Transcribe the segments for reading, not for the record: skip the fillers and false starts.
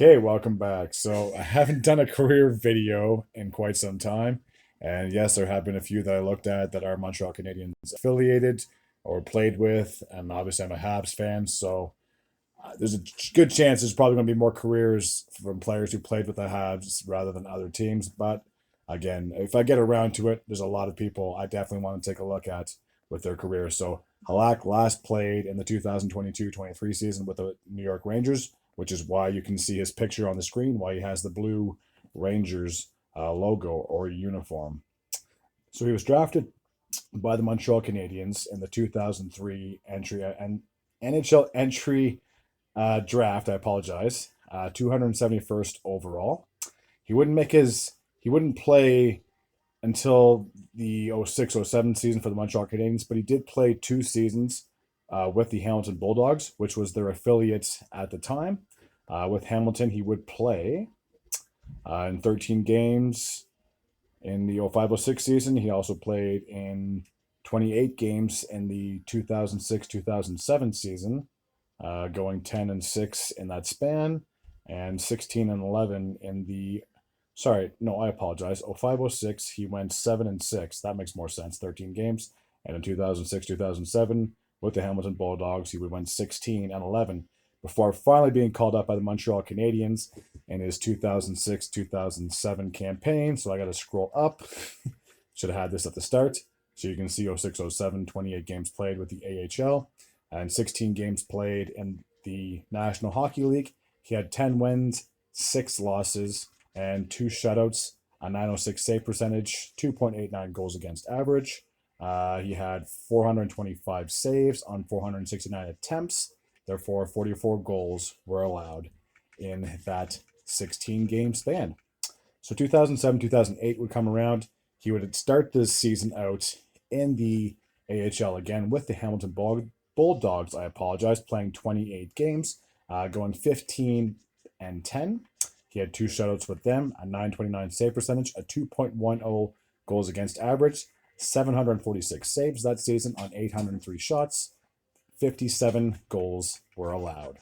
Okay, welcome back. So I haven't done a career video in quite some time. And yes, there have been a few that I looked at that are Montreal Canadiens affiliated or played with. And obviously I'm a Habs fan, so there's a good chance there's probably going to be more careers from players who played with the Habs rather than other teams. But again, if I get around to it, there's a lot of people I definitely want to take a look at with their careers. So Halak last played in the 2022-23 season with the New York Rangers, which is why you can see his picture on the screen, why he has the blue Rangers logo or uniform. So he was drafted by the Montreal Canadiens in the 2003 entry and NHL entry draft. I apologize. 271st overall. He wouldn't make his. He wouldn't play until the 06-07 season for the Montreal Canadiens, but he did play 2 seasons with the Hamilton Bulldogs, which was their affiliate at the time. With Hamilton, he would play in 13 games in the 05-06 season. He also played in 28 games in the 2006-2007 season, going 10-6 in that span, and 16-11 in the. Sorry, no, I apologize. 05-06, he went 7-6. That makes more sense. 13 games, and in 2006-2007 with the Hamilton Bulldogs, he would win 16-11 before finally being called up by the Montreal Canadiens in his 2006-2007 campaign. So I got to scroll up. Should have had this at the start. So you can see 06-07, 28 games played with the AHL and 16 games played in the National Hockey League. He had 10 wins, 6 losses, and 2 shutouts, a 906 save percentage, 2.89 goals against average. He had 425 saves on 469 attempts. Therefore, 44 goals were allowed in that 16 game span. So 2007, 2008 would come around. He would start this season out in the AHL again with the Hamilton Bulldogs, I apologize, playing 28 games, going 15-10. He had 2 shutouts with them, a 929 save percentage, a 2.10 goals against average, 746 saves that season on 803 shots. 57 goals were allowed.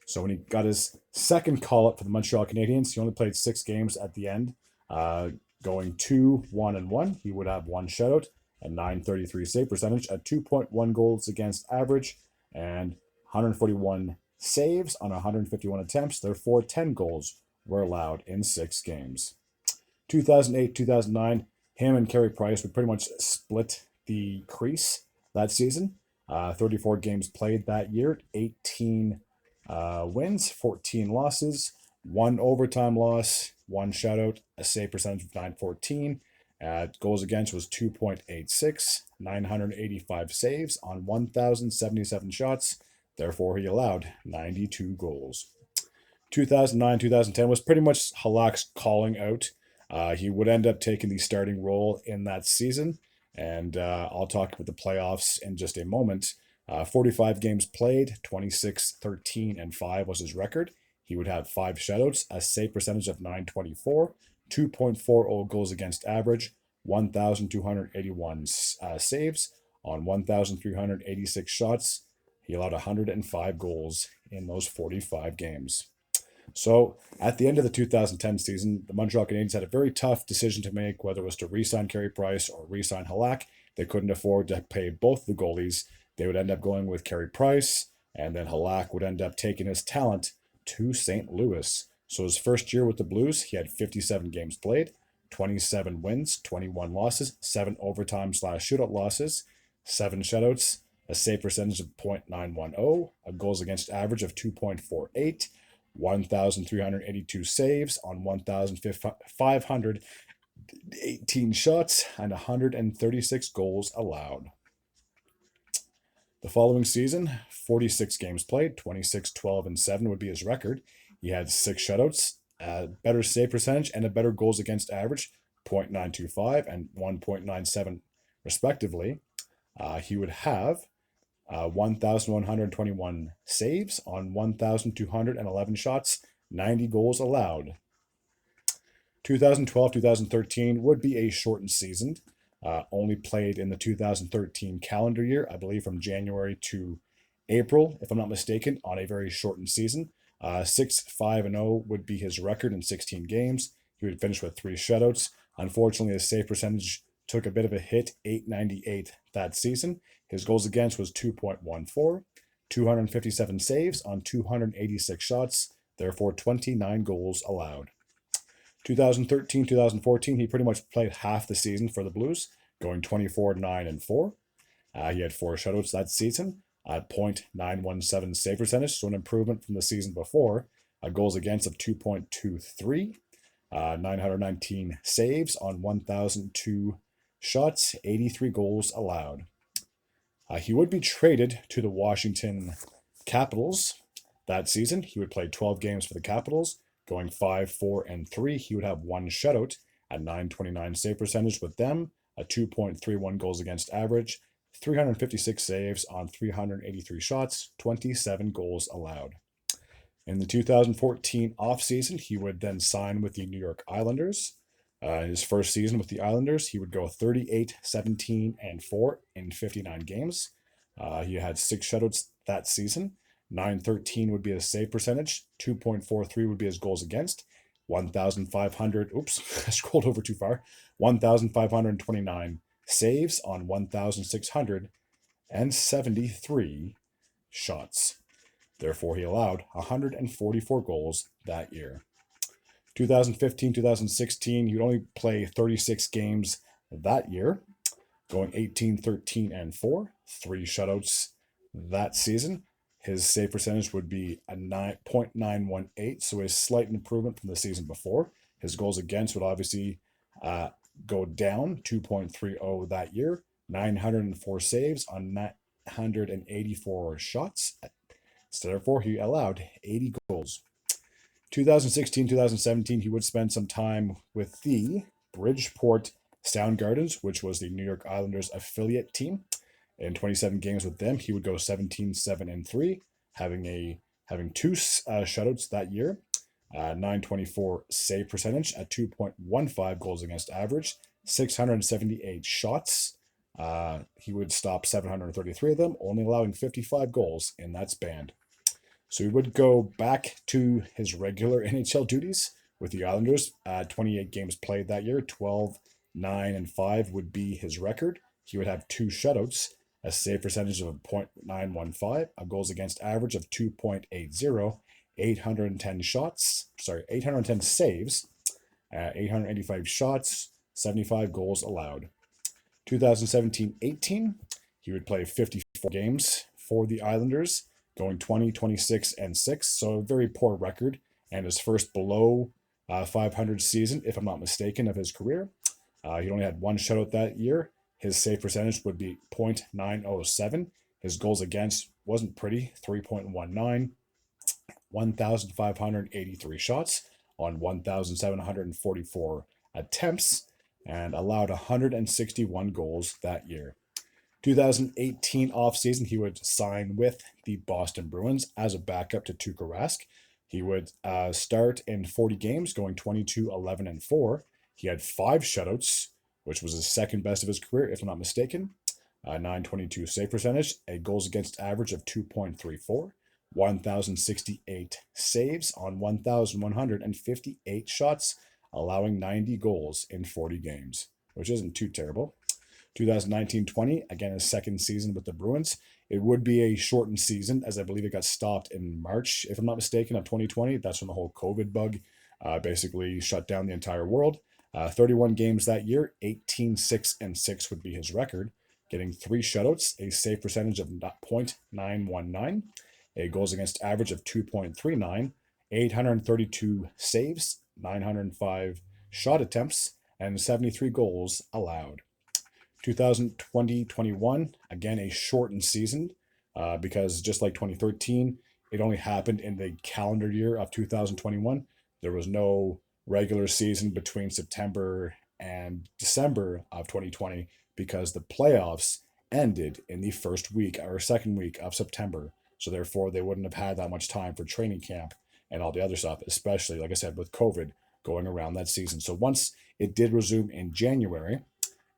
So when he got his second call up for the Montreal Canadiens, he only played 6 games at the end, going 2-1-1. He would have 1 shutout, a 933 save percentage, a 2.1 goals against average, and 141 saves on 151 attempts. Therefore, 10 goals were allowed in 6 games. 2008, 2009, him and Carey Price would pretty much split the crease that season. 34 games played that year, 18 wins, 14 losses, 1 overtime loss, 1 shutout, a save percentage of 914. Goals against was 2.86, 985 saves on 1,077 shots. Therefore, he allowed 92 goals. 2009, 2010 was pretty much Halak's calling out. He would end up taking the starting role in that season, and I'll talk about the playoffs in just a moment. 45 games played, 26, 13, and 5 was his record. He would have 5 shutouts, a save percentage of 924, 2.40 goals against average, 1,281 saves on 1,386 shots. He allowed 105 goals in those 45 games. So at the end of the 2010 season, the Montreal Canadiens had a very tough decision to make, whether it was to re-sign Carey Price or re-sign Halak. They couldn't afford to pay both the goalies. They would end up going with Carey Price, and then Halak would end up taking his talent to St. Louis. So his first year with the Blues, he had 57 games played, 27 wins, 21 losses, 7 overtime/shootout losses, 7 shutouts, a save percentage of .910, a goals against average of 2.48, 1,382 saves on 1,518 shots, and 136 goals allowed. The following season, 46 games played, 26, 12, and 7 would be his record. He had 6 shutouts, a better save percentage, and a better goals against average, .925 and 1.97 respectively. He would have 1,121 saves on 1,211 shots, 90 goals allowed. 2012-2013 would be a shortened season. Only played in the 2013 calendar year, I believe from January to April, if I'm not mistaken, on a very shortened season. 6-5-0 would be his record in 16 games. He would finish with 3 shutouts. Unfortunately, his save percentage took a bit of a hit, 898 that season. His goals against was 2.14, 257 saves on 286 shots, therefore 29 goals allowed. 2013-2014, he pretty much played half the season for the Blues, going 24-9-4. He had 4 shutouts that season, at .917 save percentage, so an improvement from the season before. Goals against of 2.23, 919 saves on 1,002 shots, 83 goals allowed. He would be traded to the Washington Capitals that season. He would play 12 games for the Capitals, going 5-4-3. He would have 1 shutout at 929 save percentage with them, a 2.31 goals against average, 356 saves on 383 shots, 27 goals allowed. In the 2014 offseason, he would then sign with the New York Islanders. His first season with the Islanders, he would go 38-17-4 in 59 games. He had 6 shutouts that season. 913 would be his save percentage. 2.43 would be his goals against. 1,500, I scrolled over too far. 1,529 saves on 1,673 shots. Therefore, he allowed 144 goals that year. 2015-2016, he would only play 36 games that year, going 18-13-4, 3 shutouts that season. His save percentage would be a 9.918, so a slight improvement from the season before. His goals against would obviously go down 2.30 that year, 904 saves on 984 shots. Therefore, he allowed 80 goals. 2016-2017, he would spend some time with the Bridgeport Soundgardens, which was the New York Islanders affiliate team. In 27 games with them, he would go 17-7-3, having 2 shutouts that year, 924 save percentage at 2.15 goals against average, 678 shots. He would stop 733 of them, only allowing 55 goals in that span. So he would go back to his regular NHL duties with the Islanders. 28 games played that year, 12-9-5 would be his record. He would have 2 shutouts, a save percentage of 0.915, a goals against average of 2.80, 810 saves, 885 shots, 75 goals allowed. 2017-18, he would play 54 games for the Islanders, going 20-26-6, so a very poor record, and his first below 500 season, if I'm not mistaken, of his career. He only had 1 shutout that year. His save percentage would be .907. His goals against wasn't pretty, 3.19, 1,583 shots on 1,744 attempts, and allowed 161 goals that year. 2018 offseason, he would sign with the Boston Bruins as a backup to Tuukka Rask. He would start in 40 games, going 22-11-4. He had 5 shutouts, which was his second best of his career, if I'm not mistaken. 922 save percentage, a goals against average of 2.34, 1,068 saves on 1,158 shots, allowing 90 goals in 40 games, which isn't too terrible. 2019-20, again, his second season with the Bruins. It would be a shortened season, as I believe it got stopped in March, if I'm not mistaken, of 2020. That's when the whole COVID bug basically shut down the entire world. 31 games that year, 18-6-6 would be his record, getting 3 shutouts, a save percentage of .919, a goals against average of 2.39, 832 saves, 905 shot attempts, and 73 goals allowed. 2020-21, again, a shortened season because just like 2013, it only happened in the calendar year of 2021. There was no regular season between September and December of 2020 because the playoffs ended in the first week or second week of September. So therefore, they wouldn't have had that much time for training camp and all the other stuff, especially, like I said, with COVID going around that season. So once it did resume in January,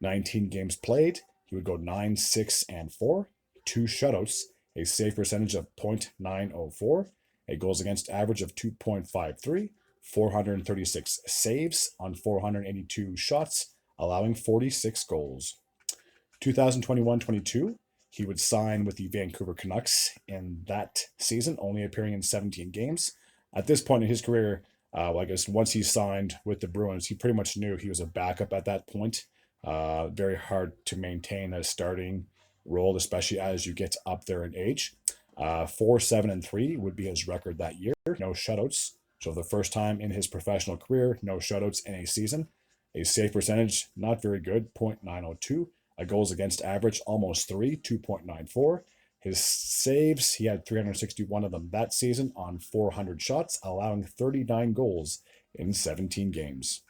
19 games played, he would go 9-6-4, 2 shutouts, a save percentage of .904, a goals against average of 2.53, 436 saves on 482 shots, allowing 46 goals. 2021-22, he would sign with the Vancouver Canucks in that season, only appearing in 17 games. At this point in his career, I guess once he signed with the Bruins, he pretty much knew he was a backup at that point. Very hard to maintain a starting role, especially as you get up there in age. 4-7-3 would be his record that year. No shutouts. So the first time in his professional career, no shutouts in a season. A save percentage, not very good, .902. A goals against average, almost 3, 2.94. His saves, he had 361 of them that season on 400 shots, allowing 39 goals in 17 games.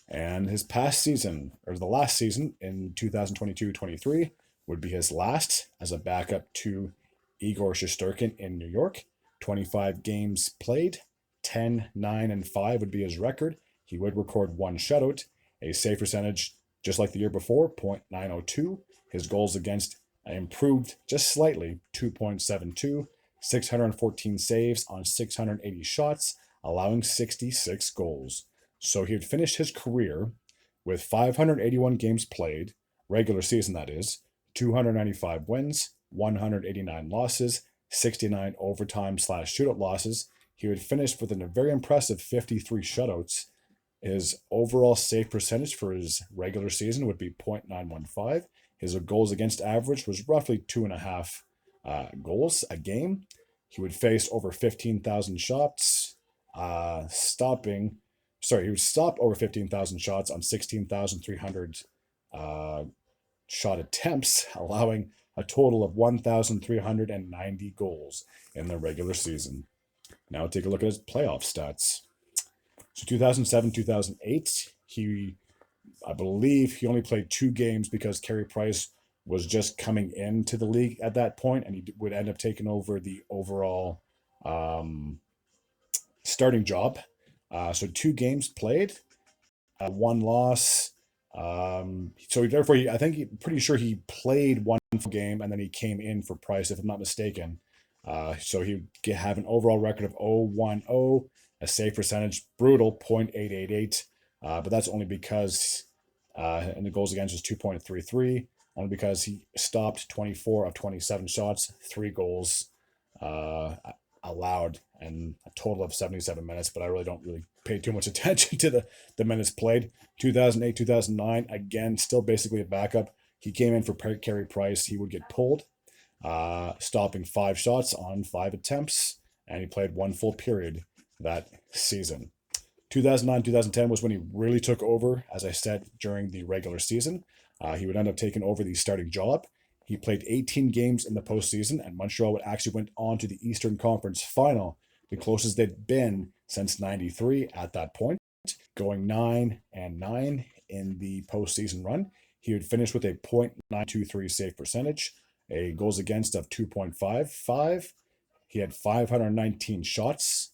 And his past season, or the last season in 2022-23, would be his last as a backup to Igor Shesterkin in New York. 25 games played, 10, 9, and 5 would be his record. He would record one shutout, a save percentage just like the year before, .902. His goals against improved just slightly, 2.72, 614 saves on 680 shots, allowing 66 goals. So he had finished his career with 581 games played, regular season that is, 295 wins, 189 losses, 69 overtime/shootout losses. He would finish with a very impressive 53 shutouts. His overall save percentage for his regular season would be .915. His goals against average was roughly 2.5 goals a game. He would face over 15,000 shots, he would stop over 15,000 shots on 16,300 shot attempts, allowing a total of 1,390 goals in the regular season. Now take a look at his playoff stats. So 2007-2008, I believe he only played 2 games because Carey Price was just coming into the league at that point, and he would end up taking over the overall starting job. So 2 games played, 1 loss. So therefore, pretty sure he played 1 game, and then he came in for Price, if I'm not mistaken. So he would have an overall record of 0-1-0, a save percentage, brutal, .888. But that's only because, and the goals against was 2.33, only because he stopped 24 of 27 shots, 3 goals allowed, and a total of 77 minutes. But I really don't pay too much attention to the minutes played. 2008-2009, again, still basically a backup. He came in for Carey Price. He would get pulled, stopping 5 shots on 5 attempts, and he played 1 full period that season. 2009-2010 was when he really took over, as I said, during the regular season. He would end up taking over the starting job. He played 18 games in the postseason, and Montreal would actually went on to the Eastern Conference Final, the closest they'd been since '93 at that point, going 9-9 in the postseason run. He would finish with a .923 save percentage, a goals against of 2.55. He had 519 saves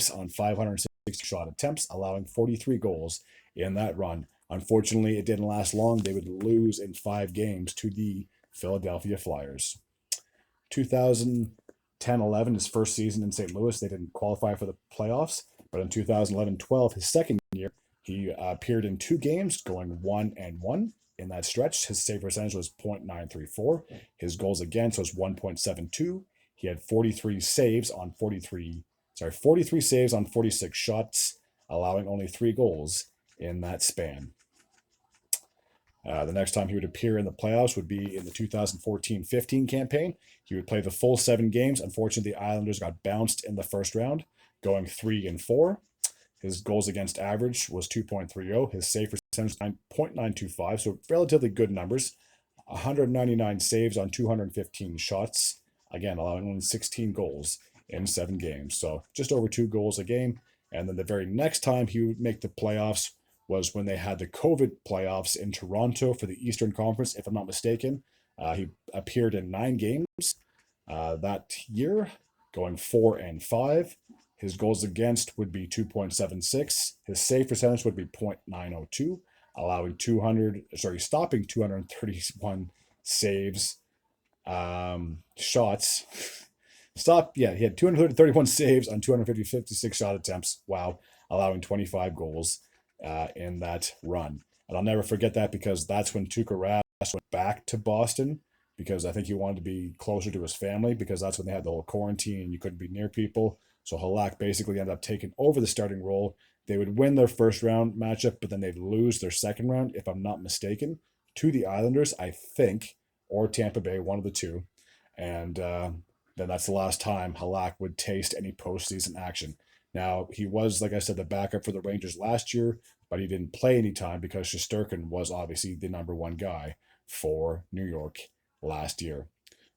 on 560 shot attempts, allowing 43 goals in that run. Unfortunately, it didn't last long. They would lose in 5 games to the Philadelphia Flyers. 2010-11, his first season in St. Louis, they didn't qualify for the playoffs. But in 2011-12, his second year, he appeared in 2 games, going 1-1 in that stretch. His save percentage was .934. His goals against was 1.72. He had 43 saves on 46 shots, allowing only 3 goals in that span. The next time he would appear in the playoffs would be in the 2014-15 campaign. He would play the full 7 games. Unfortunately, the Islanders got bounced in the first round, going 3-4. His goals against average was 2.30. His save percentage was 0.925, so relatively good numbers. 199 saves on 215 shots, again, allowing only 16 goals in 7 games. So just over 2 goals a game. And then the very next time he would make the playoffs was when they had the COVID playoffs in Toronto for the Eastern Conference, if I'm not mistaken. He appeared in 9 games that year, going 4-5. His goals against would be 2.76. His save percentage would be .902, allowing stopping 231 saves, shots. Yeah, he had 231 saves on 256 shot attempts. Wow, allowing 25 goals in that run. And I'll never forget that because that's when Tuukka Rask went back to Boston because I think he wanted to be closer to his family because that's when they had the whole quarantine and you couldn't be near people. So Halak basically ended up taking over the starting role. They would win their first round matchup, but then they'd lose their second round, if I'm not mistaken, to the Islanders, I think, or Tampa Bay, one of the two. And then that's the last time Halak would taste any postseason action. Now, he was, like I said, the backup for the Rangers last year, but he didn't play any time because Shesterkin was obviously the number one guy for New York last year.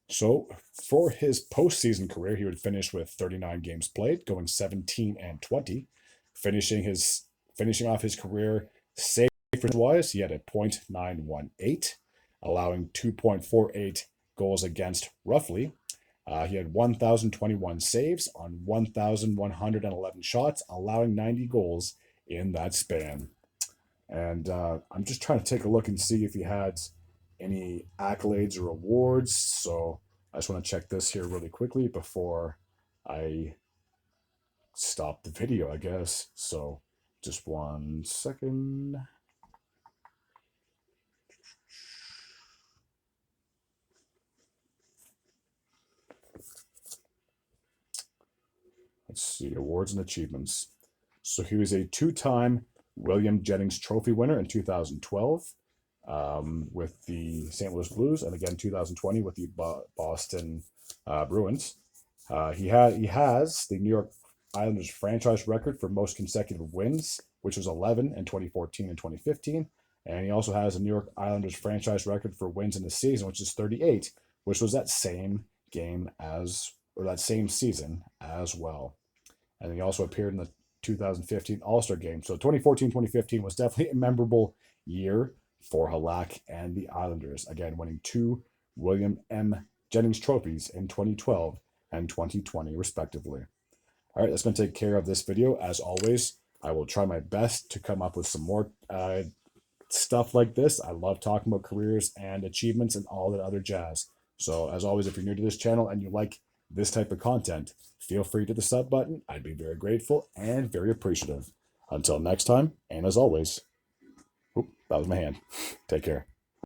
So for his postseason career, he would finish with 39 games played, going 17-20, finishing off his career save wise. He had a .918, allowing 2.48 goals against roughly. He had 1,021 saves on 1,111 shots, allowing 90 goals in that span. And I'm just trying to take a look and see if he had any accolades or awards. So I just want to check this here really quickly before I stop the video, I guess. So just 1 second. Let's see, awards and achievements. So he was a two-time William Jennings Trophy winner in 2012 with the St. Louis Blues, and again 2020 with the Boston Bruins. He has the New York Islanders franchise record for most consecutive wins, which was 11 in 2014 and 2015. And he also has a New York Islanders franchise record for wins in the season, which is 38, which was that same that same season as well. And he also appeared in the 2015 All-Star game. So 2014-2015 was definitely a memorable year for Halak and the Islanders. Again, winning 2 William M. Jennings trophies in 2012 and 2020, respectively. All right, that's going to take care of this video. As always, I will try my best to come up with some more stuff like this. I love talking about careers and achievements and all that other jazz. So as always, if you're new to this channel and you like this type of content, feel free to hit the sub button. I'd be very grateful and very appreciative. Until next time, and as always, that was my hand. Take care.